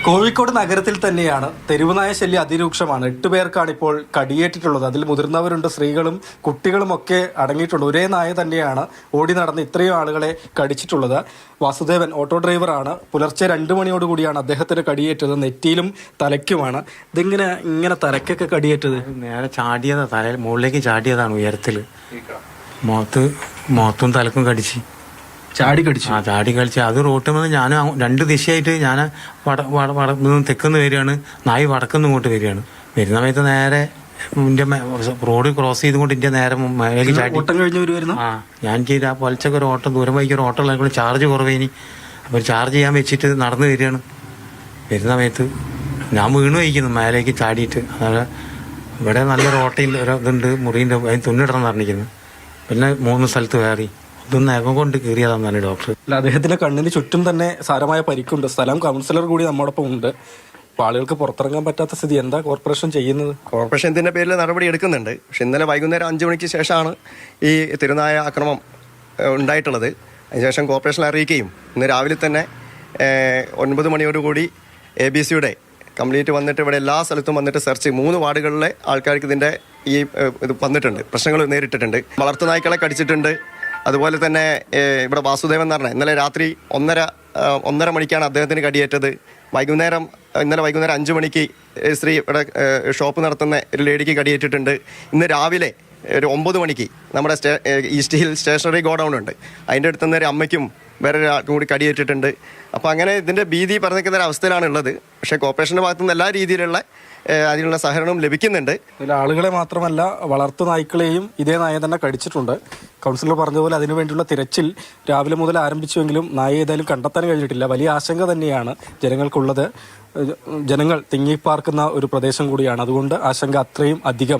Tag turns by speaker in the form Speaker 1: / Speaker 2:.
Speaker 1: കോഴിക്കോട് നഗരത്തിൽ തന്നെയാണ് തെരുവുനായ ശല്യം അതിരൂക്ഷമാണ്. 8 പേർക്കാണ് ഇപ്പോൾ കടിയേറ്റിട്ടുള്ളത്. അതിൽ മുതിർന്നവരുണ്ട്, സ്ത്രീകളും കുട്ടികളും ഒക്കെ അടങ്ങിയിട്ടുണ്ട്. ഒരേ നായ തന്നെയാണ് ഓടി നടന്ന് ഇത്രയും ആളുകളെ കടിച്ചിട്ടുള്ളത്. വാസുദേവൻ ഓട്ടോ ഡ്രൈവറാണ്. പുലർച്ചെ 2 മണിയോടുകൂടിയാണ് അദ്ദേഹത്തിന് കടിയേറ്റത്. നെറ്റിയിലും തലയ്ക്കുമാണ്. ഇങ്ങനെ തലയ്ക്കൊക്കെ കടിയേറ്റത്
Speaker 2: നേരെ ചാടിയതാ, തലയിൽ മുകളിലേക്ക് ചാടിയതാണ്. ഉയരത്തില് മൊത്തം തലക്കും കടിച്ച് ചാടി കളിച്ച് അത് റോട്ടിൽ നിന്ന് ഞാൻ 2 ദിശയായിട്ട് ഞാൻ തെക്കുന്ന് വരികയാണ്, നായി വടക്കുന്ന് ഇങ്ങോട്ട് വരികയാണ്. വരുന്ന സമയത്ത് നേരെ റോഡ് ക്രോസ് ചെയ്തുകൊണ്ട് ഇന്ത്യ നേരെ മേലേക്ക് ചാടി. ഞാൻ എനിക്ക് പൊലച്ചൊക്കെ ഒരു ഓട്ടം, ദൂരം വൈകി ഒരു ഓട്ടം ഉള്ള ചാർജ് കുറവേനി. അപ്പോൾ ചാർജ് ചെയ്യാൻ വെച്ചിട്ട് നടന്നു വരികയാണ്. വരുന്ന സമയത്ത് ഞാൻ വീണ് വയ്ക്കുന്നു മേലേക്ക് ചാടിയിട്ട്. അതായത് ഇവിടെ നല്ലൊരു ഓട്ടയിൽ ഒരു ഇതുണ്ട്, മുറിൻ്റെ അതിന് തുന്നിടണം പറഞ്ഞിരിക്കുന്നു. പിന്നെ 3 സ്ഥലത്ത് കയറി നഖം കൊണ്ട് കയറിയതാണെന്നാണ് ഡോക്ടർ.
Speaker 1: അദ്ദേഹത്തിന്റെ കണ്ണിന് ചുറ്റും തന്നെ സാരമായ പരിക്കുണ്ട്. സ്ഥലം കൗൺസിലർ കൂടി നമ്മോടൊപ്പം ഉണ്ട്. ആളുകൾക്ക് പുറത്തിറങ്ങാൻ പറ്റാത്ത സ്ഥിതി. എന്താ കോർപ്പറേഷൻ ചെയ്യുന്നത്?
Speaker 3: കോർപ്പറേഷൻ ഇതിന്റെ പേരിൽ നടപടി എടുക്കുന്നുണ്ട്. പക്ഷെ ഇന്നലെ വൈകുന്നേരം 5 മണിക്ക് ശേഷമാണ് ഈ തെരുനായ ആക്രമണം ഉണ്ടായിട്ടുള്ളത്. അതിനുശേഷം കോർപ്പറേഷനെ അറിയിക്കുകയും ഇന്ന് രാവിലെ തന്നെ 9 മണിയോടുകൂടി ABCയുടെ കംപ്ലീറ്റ് വന്നിട്ട് ഇവിടെ എല്ലാ സ്ഥലത്തും വന്നിട്ട് സെർച്ച് 3 വാർഡുകളിലെ ആൾക്കാർക്ക് ഇതിന്റെ ഇത് വന്നിട്ടുണ്ട്, പ്രശ്നങ്ങൾ നേരിട്ടിട്ടുണ്ട്. വളർത്തുനായ്ക്കളെ കടിച്ചിട്ടുണ്ട്. അതുപോലെ തന്നെ ഇവിടെ വാസുദേവൻ എന്ന് പറഞ്ഞാൽ ഇന്നലെ രാത്രി 1:30 മണിക്കാണ് അദ്ദേഹത്തിന് കടിയേറ്റത്. ഇന്നലെ വൈകുന്നേരം 5 മണിക്ക് സ്ത്രീ ഇവിടെ ഷോപ്പ് നടത്തുന്ന ഒരു ലേഡിക്ക് കടിയേറ്റിട്ടുണ്ട്. ഇന്ന് രാവിലെ ഒരു 9 മണിക്ക് നമ്മുടെ ഈസ്റ്റ് ഹിൽ സ്റ്റേഷനറി ഗോഡൗൺ ഉണ്ട്, അതിൻ്റെ അടുത്ത് നിന്ന് ഒരു അമ്മയ്ക്കും വേറെ കൂടി കടിയേറ്റിട്ടുണ്ട്. അപ്പോൾ അങ്ങനെ ഇതിൻ്റെ ഭീതി പറഞ്ഞിരിക്കുന്ന ഒരു അവസ്ഥയിലാണ് ഉള്ളത്. പക്ഷേ കോർപ്പറേഷൻ്റെ ഭാഗത്തു നിന്ന് എല്ലാ രീതിയിലുള്ള അതിനുള്ള സഹകരണവും ലഭിക്കുന്നുണ്ട്.
Speaker 1: ഇതിൽ ആളുകളെ മാത്രമല്ല വളർത്തു നായ്ക്കളെയും ഇതേ നായ തന്നെ കടിച്ചിട്ടുണ്ട്. കൗൺസിലർ പറഞ്ഞതുപോലെ അതിനുവേണ്ടിയുള്ള തിരച്ചിൽ രാവിലെ മുതൽ ആരംഭിച്ചുവെങ്കിലും നായ ഏതായാലും കണ്ടെത്താൻ കഴിഞ്ഞിട്ടില്ല. വലിയ ആശങ്ക തന്നെയാണ് ജനങ്ങൾക്കുള്ളത്. ജനങ്ങൾ തിങ്ങിപ്പാർക്കുന്ന ഒരു പ്രദേശം കൂടിയാണ്, അതുകൊണ്ട് ആശങ്ക അത്രയും അധികം.